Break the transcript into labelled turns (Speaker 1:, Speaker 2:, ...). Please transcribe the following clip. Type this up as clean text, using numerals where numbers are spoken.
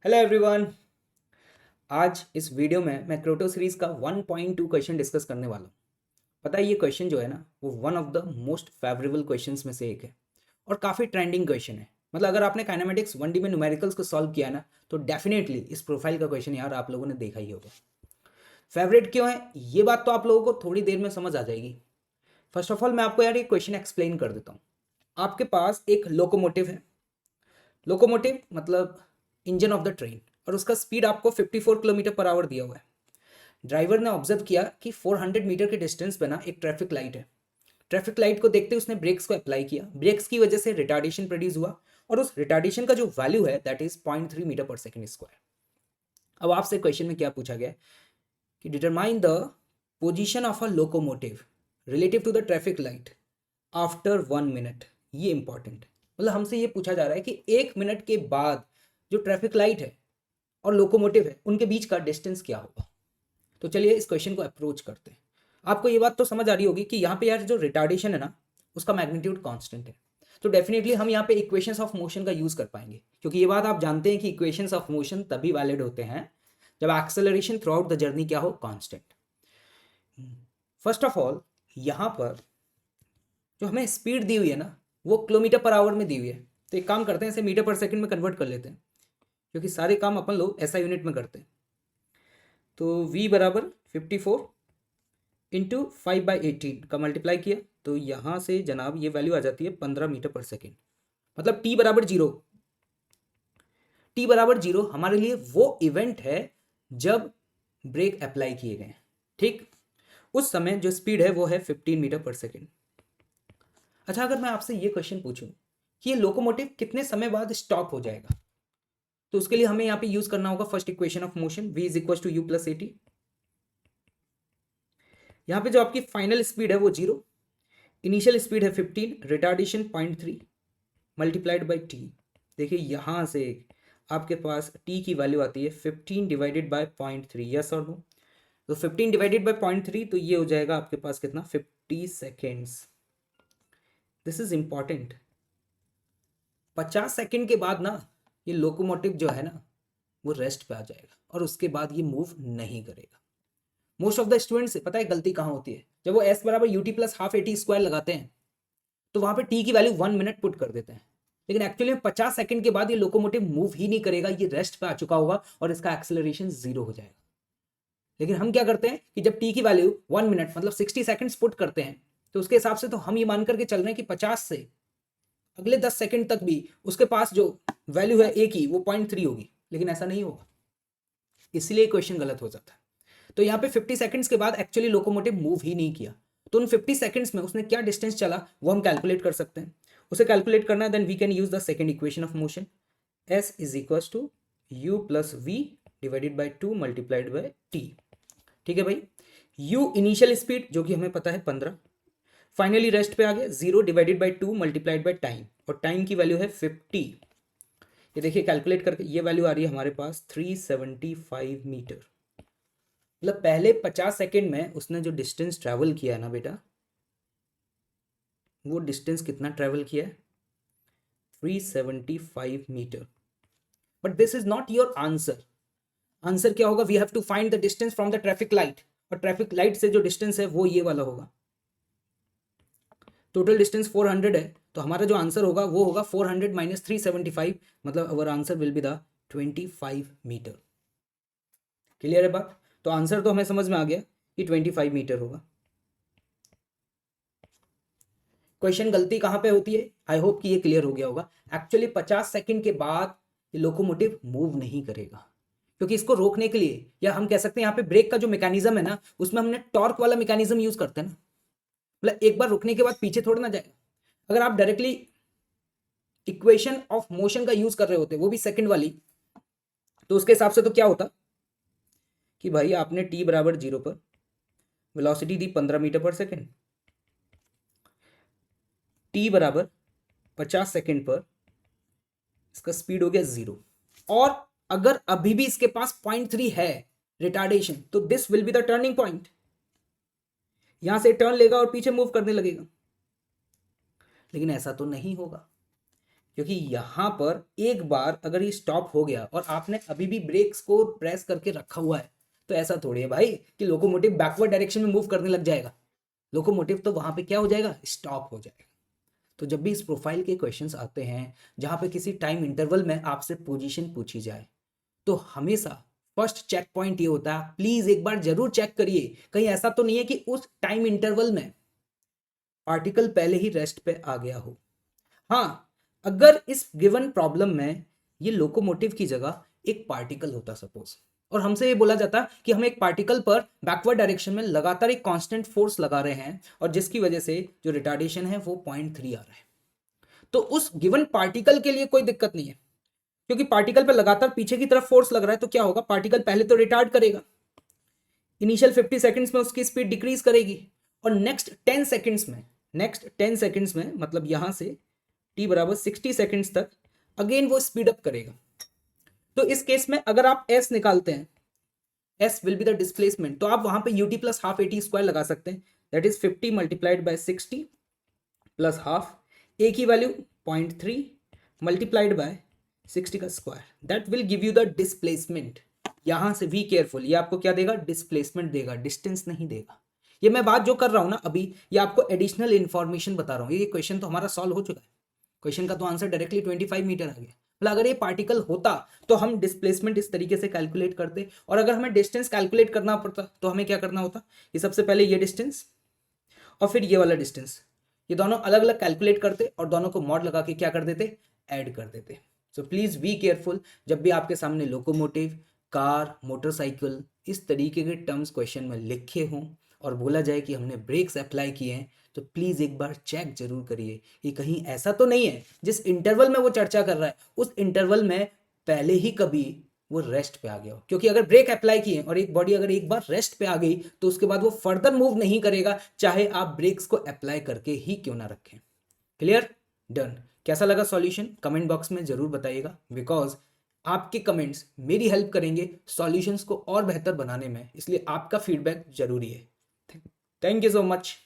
Speaker 1: Hello everyone. आज इस video में मैं क्रोटो सीरीज का 1.2 क्वेश्चन डिस्कस करने वाला हूँ। पता है ये क्वेश्चन जो है ना वो one of the most favourable questions में से एक है और काफ़ी ट्रेंडिंग क्वेश्चन है। मतलब अगर आपने काइनेमेटिक्स 1D में न्यूमेरिकल्स को सॉल्व किया ना तो डेफिनेटली इस प्रोफाइल का क्वेश्चन यार आप लोगों ने देखा ही होगा। फेवरेट क्यों है ये बात तो आप लोगों को थोड़ी देर में समझ आ जाएगी। फर्स्ट ऑफ ऑल मैं आपको यार ये क्वेश्चन एक्सप्लेन कर देता हूँ। आपके पास एक लोकोमोटिव है। लोकोमोटिव मतलब इंजन ऑफ द ट्रेन और उसका स्पीड आपको 54 किलोमीटर पर आवर दिया हुआ है। ड्राइवर ने ऑब्जर्व किया कि 400 मीटर के डिस्टेंस पे ना एक ट्रैफिक लाइट है। ट्रैफिक लाइट को देखते उसने ब्रेक्स को अप्लाई किया। ब्रेक्स की वजह से रिटार्डेशन प्रोड्यूस हुआ और उस रिटार्डेशन का जो वैल्यू है that is 0.3 meter per second square. अब आपसे क्वेश्चन में क्या पूछा गया है कि determine the position of a locomotive relative to the traffic light after 1 minute. ये इंपॉर्टेंट है। मतलब हमसे ये पूछा जा रहा है कि 1 मिनट के बाद जो ट्रैफिक लाइट है और लोकोमोटिव है उनके बीच का डिस्टेंस क्या होगा। तो चलिए इस क्वेश्चन को अप्रोच करते हैं। आपको ये बात तो समझ आ रही होगी कि यहाँ पे यार जो रिटार्डेशन है ना उसका मैग्नीट्यूड कांस्टेंट है। तो डेफिनेटली हम यहाँ पे इक्वेशंस ऑफ मोशन का यूज कर पाएंगे क्योंकि ये बात आप जानते हैं कि इक्वेशंस ऑफ मोशन तभी वैलिड होते हैं जब acceleration through out the journey क्या हो, कांस्टेंट। फर्स्ट ऑफ ऑल यहाँ पर जो हमें स्पीड दी हुई है ना वो किलोमीटर पर आवर में दी हुई है। तो एक काम करते हैं इसे मीटर पर सेकंड में कन्वर्ट कर लेते हैं क्योंकि सारे काम अपन लोग ऐसा यूनिट में करते हैं। तो v बराबर 54 इंटू 5/18 का मल्टीप्लाई किया तो यहाँ से जनाब ये वैल्यू आ जाती है 15 मीटर पर सेकेंड। मतलब t बराबर जीरो। t बराबर जीरो हमारे लिए वो इवेंट है जब ब्रेक अप्लाई किए गए। ठीक, उस समय जो स्पीड है वो है 15 मीटर पर सेकेंड। अच्छा, अगर मैं आपसे ये क्वेश्चन पूछूं कि ये लोकोमोटिव कितने समय बाद स्टॉप हो जाएगा तो उसके लिए हमें यहाँ पे यूज करना होगा first equation of motion v is equal to u plus at. यहाँ पे जो आपकी फाइनल स्पीड है वो जीरो, इनिशियल स्पीड है 15, रिटार्डेशन 0.3 मल्टीप्लाइड बाई टी। देखिए यहाँ से आपके पास टी की वैल्यू आती है 15 डिवाइडेड बाय 0.3। यस और नो? तो 15 डिवाइडेड बाय 0.3 तो ये हो जाएगा आपके पास कितना, 50 seconds. This is important. 50 second के बाद ना ये लोकोमोटिव जो है ना वो रेस्ट पे आ जाएगा और उसके बाद ये मूव नहीं करेगा। मोस्ट ऑफ द स्टूडेंट्स से पता है गलती कहाँ होती है, जब वो एस बराबर UT plus half eighty square लगाते हैं तो वहां पे टी की वैल्यू 1 मिनट पुट कर देते हैं। लेकिन एक्चुअली में 50 सेकंड के बाद ये लोकोमोटिव मूव ही नहीं करेगा, ये रेस्ट पे आ चुका होगा और इसका एक्सेलरेशन जीरो हो जाएगा। लेकिन हम क्या करते हैं कि जब टी की वैल्यू 1 मिनट मतलब 60 सेकंड्स पुट करते हैं तो उसके हिसाब से तो हम ये मान करके चल रहे हैं कि 50 से अगले 10 सेकंड तक भी उसके पास जो वैल्यू है ए की वो 0.3 होगी। लेकिन ऐसा नहीं होगा, इसलिए क्वेश्चन गलत हो जाता है। तो यहाँ पे 50 सेकंड्स के बाद एक्चुअली लोकोमोटिव मूव ही नहीं किया तो उन 50 सेकंड्स में उसने क्या डिस्टेंस चला वो हम कैलकुलेट कर सकते हैं। उसे कैलकुलेट करना है then we can use the second equation of motion, s is equal to u plus v divided by 2 multiplied by t. ठीक है भाई, u इनिशियल स्पीड जो कि हमें पता है 15, फाइनली रेस्ट पे आ गया 0 divided by 2 multiplied by time और टाइम की वैल्यू है 50। ये देखिए कैलकुलेट करके ये वैल्यू आ रही है हमारे पास 375 मीटर। मतलब पहले 50 सेकेंड में उसने जो डिस्टेंस ट्रैवल किया है ना बेटा, वो डिस्टेंस कितना ट्रैवल किया है, 375 meter. But this is not your answer. Answer क्या होगा, we have to find the distance from the traffic light और ट्रैफिक लाइट से जो डिस्टेंस है वो ये वाला होगा। टोटल डिस्टेंस 400 है तो हमारा जो आंसर होगा वो होगा 400 माइनस 375, मतलब our answer will be the 25 meter. Clear है बात? तो आंसर तो हमें समझ में आ गया कि 25 मीटर होगा। क्वेश्चन गलती कहाँ पे होती है, आई होप कि ये क्लियर हो गया होगा। एक्चुअली 50 सेकंड के बाद ये लोकोमोटिव मूव नहीं करेगा क्योंकि इसको रोकने के लिए, या हम कह सकते हैं यहाँ पे ब्रेक का जो मैकेनिज्म है ना उसमें हमने टॉर्क वाला मैकेनिज्म यूज करते हैं ना। मतलब एक बार रुकने के बाद पीछे थोड़ा ना जाएगा। अगर आप डायरेक्टली इक्वेशन ऑफ मोशन का यूज कर रहे होते वो भी सेकंड वाली, तो उसके हिसाब से तो क्या होता कि भाई आपने टी बराबर 0 पर वेलोसिटी दी 15 मीटर पर सेकेंड, टी बराबर 50 सेकेंड पर इसका स्पीड हो गया 0, और अगर अभी भी इसके पास 0.3 है रिटार्डेशन तो this will be the turning point. यहां से टर्न लेगा और पीछे मूव करने लगेगा। लेकिन ऐसा तो नहीं होगा क्योंकि यहाँ पर एक बार अगर ये स्टॉप हो गया और आपने अभी भी ब्रेक्स को प्रेस करके रखा हुआ है, तो ऐसा थोड़ी है भाई कि लोकोमोटिव बैकवर्ड डायरेक्शन में मूव करने लग जाएगा। लोकोमोटिव तो वहाँ पे क्या हो जाएगा, स्टॉप हो जाएगा। तो जब भी इस प्रोफाइल के क्वेश्चंस आते हैं जहाँ पे किसी टाइम इंटरवल में आपसे पोजीशन पूछी जाए, तो हमेशा फर्स्ट चेक पॉइंट ये होता है, प्लीज एक बार जरूर चेक करिए कहीं ऐसा तो नहीं है कि उस टाइम इंटरवल में पार्टिकल पहले ही रेस्ट पे आ गया हो। हाँ, अगर इस गिवन प्रॉब्लम में ये लोकोमोटिव की जगह एक पार्टिकल होता सपोज, और हमसे ये बोला जाता कि हम एक पार्टिकल पर बैकवर्ड डायरेक्शन में लगातार एक कांस्टेंट फोर्स लगा रहे हैं और जिसकी वजह से जो रिटार्डेशन है वो 0.3 आ रहा है, तो उस गिवन पार्टिकल के लिए कोई दिक्कत नहीं है, क्योंकि पार्टिकल पर लगातार पीछे की तरफ फोर्स लग रहा है। तो क्या होगा, पार्टिकल पहले तो रिटार्ड करेगा, इनिशियल 50 सेकंड्स में उसकी स्पीड डिक्रीज करेगी, और नेक्स्ट 10 सेकंड्स में मतलब यहां से t बराबर 60 सेकंड्स तक अगेन वो स्पीड अप करेगा। तो इस केस में अगर आप s निकालते हैं, s will be the displacement, तो आप वहां पे ut plus half at square लगा सकते हैं, that is 50 multiplied by 60 plus half, a की वैल्यू 0.3 मल्टीप्लाइड बाय 60 का square, that will give you the displacement. यहां से बी केयरफुल, ये आपको क्या देगा, डिस्प्लेसमेंट देगा, डिस्टेंस नहीं देगा। ये मैं बात जो कर रहा हूं ना अभी, ये आपको एडिशनल इंफॉर्मेशन बता रहा हूं। ये क्वेश्चन तो हमारा सॉल्व हो चुका है, क्वेश्चन का तो आंसर डायरेक्टली 25 मीटर आ गया। मतलब अगर ये पार्टिकल होता तो हम डिस्प्लेसमेंट इस तरीके से कैलकुलेट करते, और अगर हमें डिस्टेंस कैलकुलेट करना पड़ता तो हमें क्या करना होता, ये सबसे पहले ये डिस्टेंस और फिर ये वाला डिस्टेंस, ये दोनों अलग अलग कैलकुलेट करते और दोनों को मॉड लगा के क्या कर देते, ऐड कर देते। सो प्लीज बी केयरफुल, जब भी आपके सामने लोकोमोटिव, कार, मोटरसाइकिल इस तरीके के टर्म्स क्वेश्चन में लिखे हों और बोला जाए कि हमने ब्रेक्स अप्लाई किए हैं, तो प्लीज एक बार चेक जरूर करिए कि कहीं ऐसा तो नहीं है जिस इंटरवल में वो चर्चा कर रहा है उस इंटरवल में पहले ही कभी वो रेस्ट पे आ गया हो। क्योंकि अगर ब्रेक अप्लाई किए और एक बॉडी अगर एक बार रेस्ट पे आ गई तो उसके बाद वो फर्दर मूव नहीं करेगा, चाहे आप ब्रेक्स को अप्लाई करके ही क्यों ना रखें। Clear, done. कैसा लगा सॉल्यूशन, कमेंट बॉक्स में जरूर बताइएगा, बिकॉज आपके कमेंट्स मेरी हेल्प करेंगे सॉल्यूशंस को और बेहतर बनाने में, इसलिए आपका फीडबैक जरूरी है। Thank you so much.